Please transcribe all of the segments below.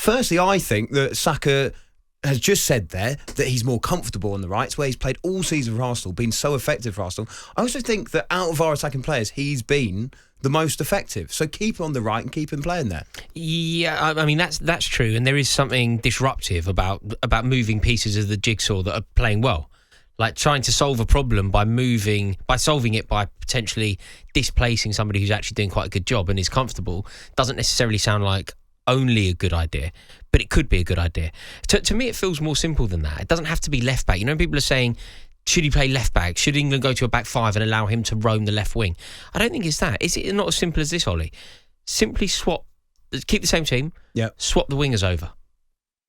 firstly, I think that Saka has just said there that he's more comfortable on the right. It's where he's played all season for Arsenal, been so effective for Arsenal. I also think that out of our attacking players, he's been the most effective. So keep him on the right and keep him playing there. Yeah, I mean, that's true. And there is something disruptive about moving pieces of the jigsaw that are playing well. Like trying to solve a problem by solving it by potentially displacing somebody who's actually doing quite a good job and is comfortable doesn't necessarily sound like only a good idea, but it could be a good idea. To me, it feels more simple than that. It doesn't have to be left back. You know, people are saying, should he play left back? Should England go to a back five and allow him to roam the left wing? I don't think it's that. Is it not as simple as this, Ollie? Simply keep the same team, swap the wingers over.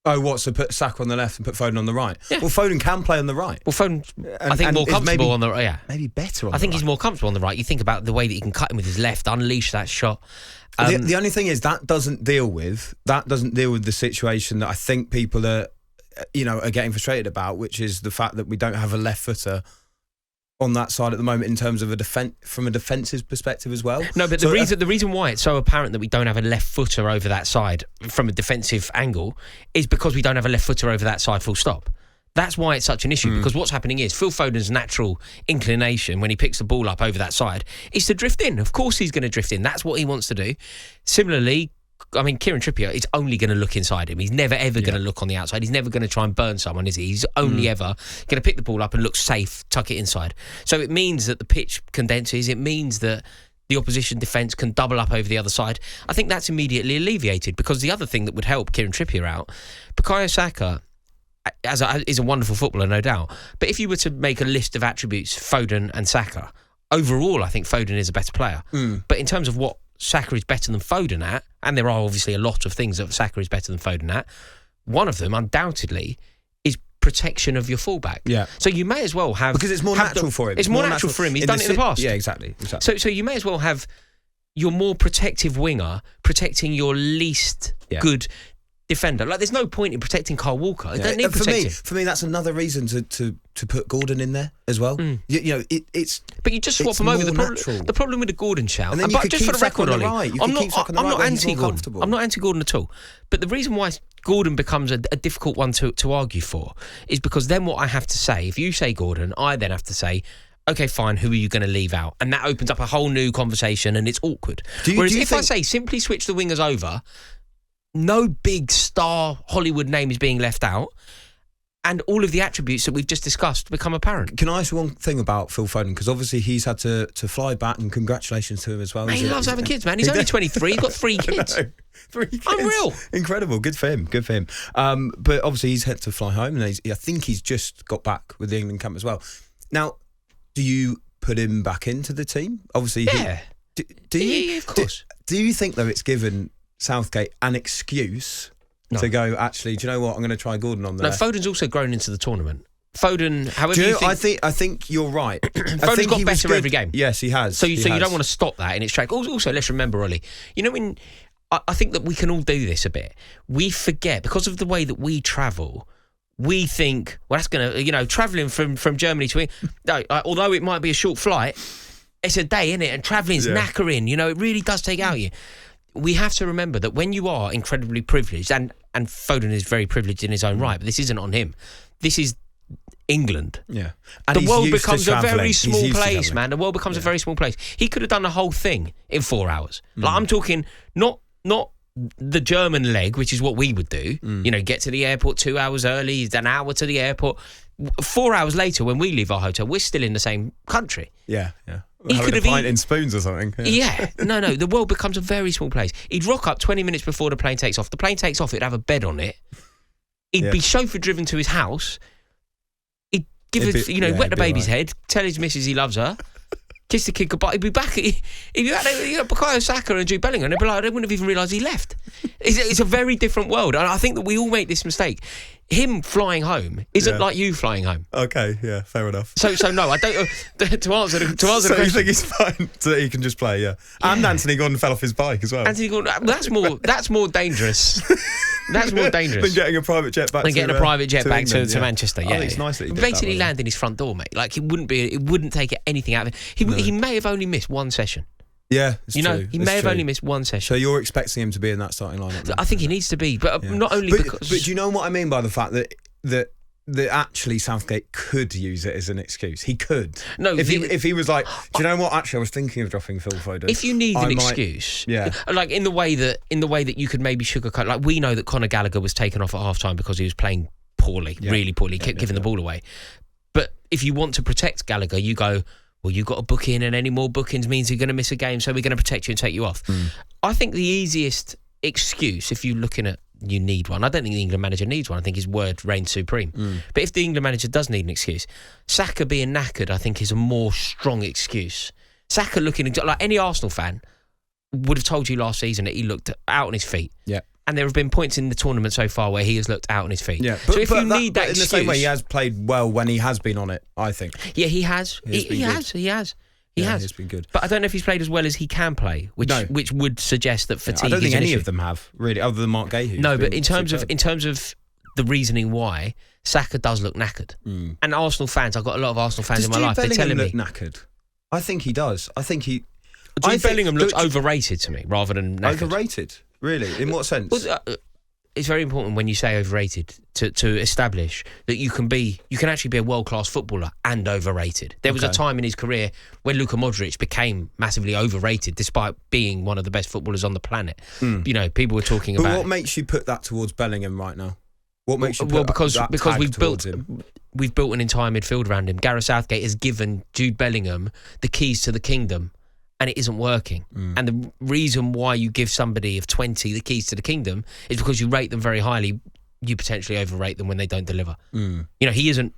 Oh, what? So put Saka on the left and put Foden on the right? Yeah. Well, Foden can play on the right. Well, Foden, I think, more comfortable on the right. Yeah, maybe better on the right. I think he's more comfortable on the right. You think about the way that he can cut him with his left, unleash that shot. The only thing is that doesn't deal with the situation that I think people are getting frustrated about, which is the fact that we don't have a left footer on that side at the moment in terms of from a defensive perspective as well. No, but the reason why it's so apparent that we don't have a left footer over that side from a defensive angle is because we don't have a left footer over that side full stop. That's why it's such an issue, because what's happening is Phil Foden's natural inclination when he picks the ball up over that side is to drift in. Of course he's going to drift in. That's what he wants to do. Similarly, I mean, Kieran Trippier is only going to look inside him. He's never, ever going to look on the outside. He's never going to try and burn someone, is he? He's only ever going to pick the ball up and look safe, tuck it inside. So it means that the pitch condenses. It means that the opposition defence can double up over the other side. I think that's immediately alleviated, because the other thing that would help Kieran Trippier out, Bukayo Saka is a wonderful footballer, no doubt. But if you were to make a list of attributes, Foden and Saka, overall, I think Foden is a better player. But in terms of what Saka is better than Foden at, and there are obviously a lot of things that Saka is better than Foden at, one of them, undoubtedly, is protection of your fullback. Yeah. So you may as well have... Because it's more natural for him. It's more natural for him. He's done it in the past. Yeah, exactly. So you may as well have your more protective winger protecting your least good defender. Like, there's no point in protecting Kyle Walker. They don't need protecting. For me, that's another reason to put Gordon in there as well. It's... But you just swap them over. The problem with the Gordon shout... And then you could just keep for the record, Ollie, right. I'm not anti-Gordon. I'm not anti-Gordon at all. But the reason why Gordon becomes a difficult one to argue for is because then what I have to say, if you say Gordon, I then have to say, OK, fine, who are you going to leave out? And that opens up a whole new conversation and it's awkward. Whereas if I say simply switch the wingers over... No big star Hollywood name is being left out, and all of the attributes that we've just discussed become apparent. Can I ask you one thing about Phil Foden? Because obviously he's had to fly back, and congratulations to him as well. Man, he loves having kids, man. He's only 23. He's got 3 kids. 3 kids. Unreal. Incredible. Good for him. But obviously he's had to fly home, and I think he's just got back with the England camp as well. Now, do you put him back into the team? Obviously, yeah. Do you? Yeah, of course. Do you think, though, it's given Southgate an excuse to go, actually, do you know what, I'm going to try Gordon on there? No, Foden's also grown into the tournament. Foden, however you think... I think you're right. Foden's got better every game. Yes, he has. So you don't want to stop that in its track. Also, let's remember, Ollie, when... I think that we can all do this a bit. We forget, because of the way that we travel... We think, well, that's going to, travelling from Germany to England, although it might be a short flight, it's a day, isn't it? And travelling's knackering, it really does take out you. We have to remember that when you are incredibly privileged, and Foden is very privileged in his own right, but this isn't on him. This is England. Yeah. And the world becomes a very small place, man. The world becomes a very small place. He could have done the whole thing in 4 hours. Like, I'm talking not the German leg, which is what we would do. Get to the airport 2 hours early, an hour to the airport. 4 hours later, when we leave our hotel, we're still in the same country. Yeah. He could have pint in spoons or something. Yeah. No. The world becomes a very small place. He'd rock up 20 minutes before the plane takes off. The plane takes off, it'd have a bed on it. He'd be chauffeur driven to his house. He'd give wet the baby's head, tell his missus he loves her, kiss the kid goodbye. He'd be back. He'd be back there, Bukayo Saka and Jude Bellingham. They'd be like, they wouldn't have even realised he left. It's a very different world. And I think that we all make this mistake. Him flying home isn't like you flying home. Okay, yeah, fair enough. So no, I don't. To answer the question. So you think he's fine so he can just play? Yeah. And Anthony Gordon fell off his bike as well. Anthony Gordon, that's more dangerous. That's more dangerous than getting a private jet back. To Manchester. Yeah, it's nice that he did basically landed in his front door, mate. Like, it wouldn't take anything out of it. He may have only missed one session. Yeah, it's true. He may have only missed one session. So you're expecting him to be in that starting lineup? Then? I think he needs to be, but not only because. But do you know what I mean by the fact that actually Southgate could use it as an excuse? He could. No, if he was like, do you know what? Actually, I was thinking of dropping Phil Foden. If you need an excuse, like in the way that you could maybe sugarcoat, like we know that Conor Gallagher was taken off at half-time because he was playing poorly, really poorly, kept giving the ball away. But if you want to protect Gallagher, you go, well, you've got to book in, and any more bookings means you're going to miss a game, so we're going to protect you and take you off. I think the easiest excuse, if you're looking at you need one, I don't think the England manager needs one. I think his word reigns supreme. But if the England manager does need an excuse, Saka being knackered, I think, is a more strong excuse. Saka looking like any Arsenal fan would have told you last season that he looked out on his feet. Yeah. And there have been points in the tournament so far where he has looked out on his feet. Yeah. So if you need that excuse, in the same way, he has played well when he has been on it, I think. Yeah, he has. He has. He's been good. But I don't know if he's played as well as he can play, which would suggest that fatigue. I don't think is an any issue. of them have really, other than Mark Gahey. No, but in terms of the reasoning why, Saka does look knackered. And Arsenal fans, I've got a lot of Arsenal fans in my life. They're telling me look knackered. I think he does. I think he. Jude Bellingham looks overrated to me rather than knackered. Overrated, really? In what sense? Well, it's very important when you say overrated to establish that you can actually be a world-class footballer and overrated. There was a time in his career when Luka Modric became massively overrated despite being one of the best footballers on the planet. You know, people were talking about. But what makes you put that towards Bellingham right now? What makes you put because we've built him? We've built an entire midfield around him. Gareth Southgate has given Jude Bellingham the keys to the kingdom, and it isn't working. And the reason why you give somebody of 20 the keys to the kingdom is because you rate them very highly. You potentially overrate them when they don't deliver. You know, he isn't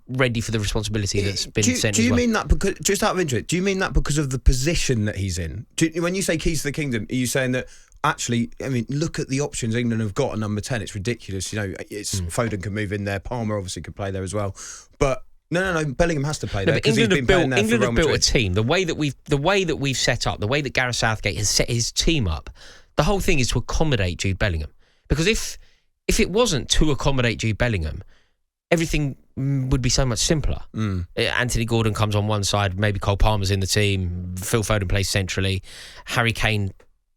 ready for the responsibility that's been sent. Do you mean that because, just out of interest, do you mean that because of the position that he's in? When you say keys to the kingdom, are you saying that actually, I mean, look at the options England have got at number 10. It's ridiculous. You know, Foden can move in there. Palmer obviously could play there as well. But No. Bellingham has to play there because England have built a team. The way that we've set up, the way that Gareth Southgate has set his team up, the whole thing is to accommodate Jude Bellingham. Because if it wasn't to accommodate Jude Bellingham, everything would be so much simpler. Anthony Gordon comes on one side, maybe Cole Palmer's in the team, Phil Foden plays centrally, Harry Kane.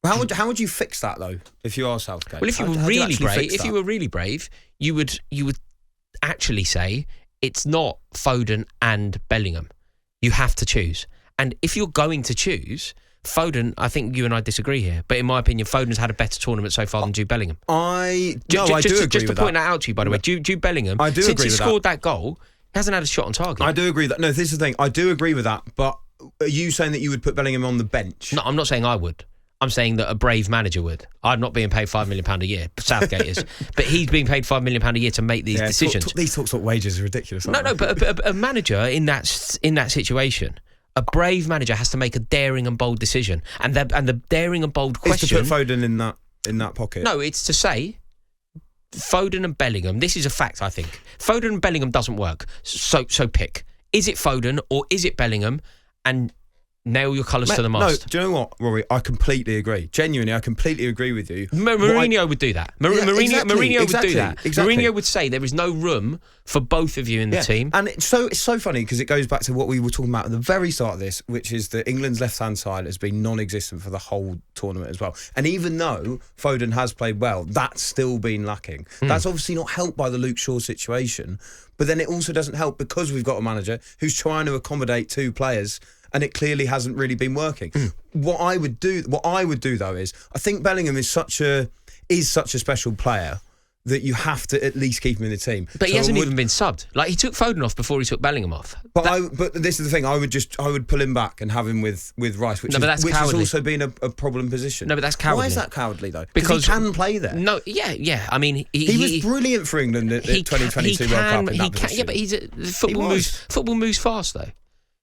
How would you fix that though? If you are Southgate, well, if you were really brave, you would actually say, it's not Foden and Bellingham. You have to choose. And if you're going to choose, Foden, I think you and I disagree here, but in my opinion, Foden's had a better tournament so far than Jude Bellingham. I do agree with that. Just to point that out to you, by the way, Jude Bellingham, since he scored that goal, he hasn't had a shot on target. I do agree that. No, this is the thing. I do agree with that, but are you saying that you would put Bellingham on the bench? No, I'm not saying I would. I'm saying that a brave manager would. I'm not being paid £5 million a year. Southgate is. But he's being paid £5 million a year to make these decisions. These sorts of wages are ridiculous. No, but a manager in that situation, a brave manager has to make a daring and bold decision. And the daring and bold question is to put Foden in that pocket. No, it's to say Foden and Bellingham. This is a fact, I think. Foden and Bellingham doesn't work. So pick. Is it Foden or is it Bellingham? And nail your colours to the mast. No, do you know what, Rory? I completely agree. Genuinely, I completely agree with you. Mourinho would do that. Mourinho would do that. Exactly. Mourinho would say there is no room for both of you in the team. And it's so funny because it goes back to what we were talking about at the very start of this, which is that England's left-hand side has been non-existent for the whole tournament as well. And even though Foden has played well, that's still been lacking. That's obviously not helped by the Luke Shaw situation, but then it also doesn't help because we've got a manager who's trying to accommodate two players, and it clearly hasn't really been working. What I would do though is I think Bellingham is such a special player that you have to at least keep him in the team. But he hasn't even been subbed. Like, he took Foden off before he took Bellingham off. But this is the thing. I would pull him back and have him with Rice, which has also been a problem position. No, but that's cowardly. Why is that cowardly though? Because he can play there. No, yeah. I mean, he was brilliant for England at the 2022 World Cup in that position. Yeah, but football moves fast though.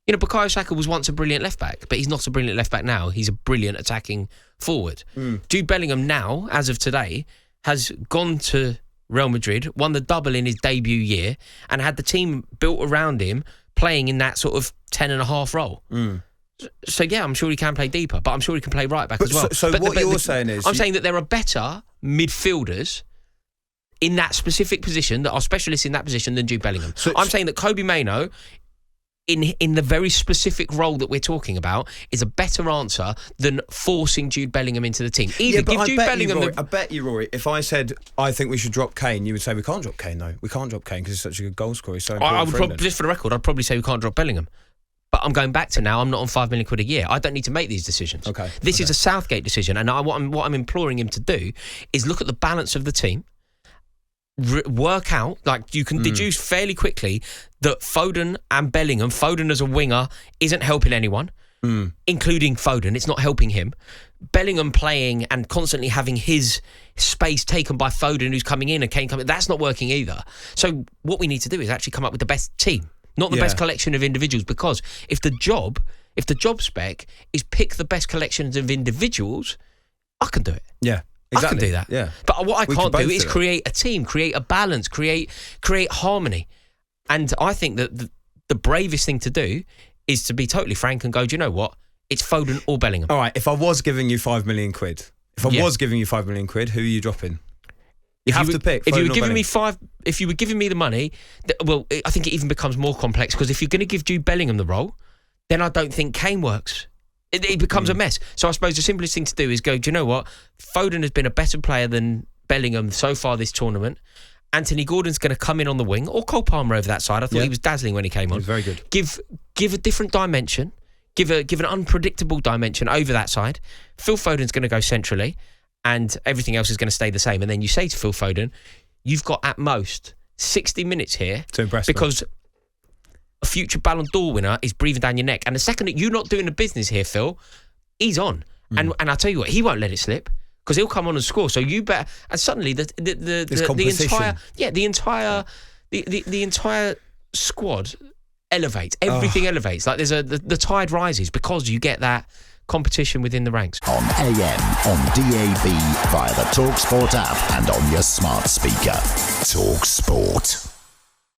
You know, Bukayo Saka was once a brilliant left-back, but he's not a brilliant left-back now. He's a brilliant attacking forward. Jude Bellingham now, as of today, has gone to Real Madrid, won the double in his debut year, and had the team built around him playing in that sort of 10.5 role. So, yeah, I'm sure he can play deeper, but I'm sure he can play right-back as well. So what you're saying is... I'm saying that there are better midfielders in that specific position that are specialists in that position than Jude Bellingham. I'm saying that Kobe Mainoo in the very specific role that we're talking about is a better answer than forcing Jude Bellingham into the team. Either give Jude Bellingham I bet you, Rory, if I said I think we should drop Kane, you would say we can't drop Kane, though. We can't drop Kane because he's such a good goal scorer. He's so important. I would probably, just for the record, I'd probably say we can't drop Bellingham. But I'm going back to now, I'm not on £5 million a year. I don't need to make these decisions. Okay. This is a Southgate decision. And what I'm imploring him to do is look at the balance of the team, work out, like you can deduce fairly quickly that Foden and Bellingham, Foden as a winger isn't helping anyone, including Foden. It's not helping him. Bellingham playing and constantly having his space taken by Foden, who's coming in, and Kane coming, that's not working either. So what we need to do is actually come up with the best team, not the best collection of individuals, because if the job spec is pick the best collections of individuals, I can do it. Yeah. Exactly. I can do that. Yeah. But what I can't do is create a team, create a balance, create harmony. And I think that the bravest thing to do is to be totally frank and go, do you know what? It's Foden or Bellingham. All right, if I was giving you £5 million, who are you dropping? You have to pick. If you were giving me if you were giving me the money, well, I think it even becomes more complex, because if you're going to give Jude Bellingham the role, then I don't think Kane works. It becomes a mess. So I suppose the simplest thing to do is go, do you know what? Foden has been a better player than Bellingham so far this tournament. Anthony Gordon's going to come in on the wing, or Cole Palmer over that side. I thought he was dazzling when he came on. He was very good. Give a different dimension. Give an unpredictable dimension over that side. Phil Foden's going to go centrally, and everything else is going to stay the same. And then you say to Phil Foden, you've got at most 60 minutes here to impress because a future Ballon d'Or winner is breathing down your neck. And the second that you're not doing the business here, Phil, he's on. And I'll tell you what, he won't let it slip, because he'll come on and score. So you better. And suddenly the entire squad elevates. Everything elevates. Like the tide rises because you get that competition within the ranks. On AM, on DAB, via the talkSPORT app, and on your smart speaker. talkSPORT.